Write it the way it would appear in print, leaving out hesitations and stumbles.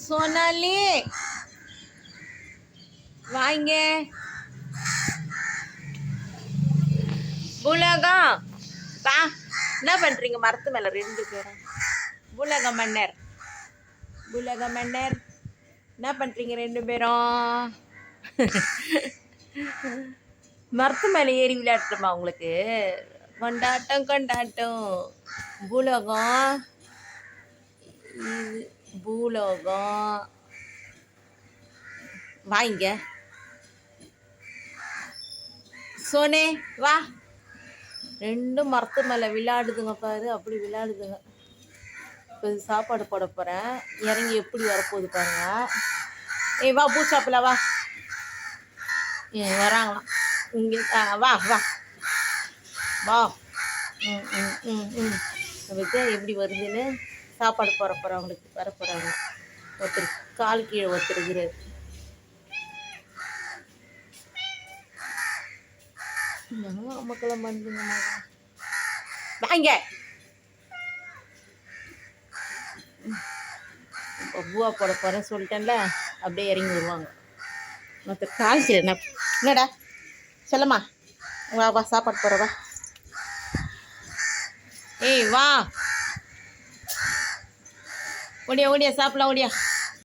சோனாலி வாங்க. பூலகம் வா. என்ன பண்றீங்க? மரத்து மேல 2 பேரும். பூலக மன்னர், பூலக மன்னர் என்ன பண்றீங்க 2 பேரும்? மரத்து மேல ஏறி விளையாட்டுமா உங்களுக்கு? கொண்டாட்டம் கொண்டாட்டம். பூலகம் பூலோகம் வாங்க. சோனே வா. 2 மரத்து மேலே விளையாடுதுங்க பாரு. அப்படி விளையாடுதுங்க. இப்போ சாப்பாடு போட போகிறேன். இறங்கி எப்படி வரப்போகுது பாருங்க. ஏய் வா, பூச்சாப்பில் வா. வராங்களாம் இங்கே. வா வா வா. எப்படி வருதுன்னு சாப்பாடு போட போகிறவங்களுக்கு வர போகிறாங்க. ஒருத்தர் கால் கீழே ஒருத்தருக்குறாரு. மக்களம் பண்ணுங்க வாங்க. இப்போ பூவா போட போகிறேன்னு சொல்லிட்டேன்ல, அப்படியே இறங்கி வருவாங்க. மற்ற கால் கீழே என்னடா சொல்லம்மா. வா வா, சாப்பாடு போடுறவா. ஏய் வா, ஓடியா ஓடியா சாப்பிடலாம், ஓடியா.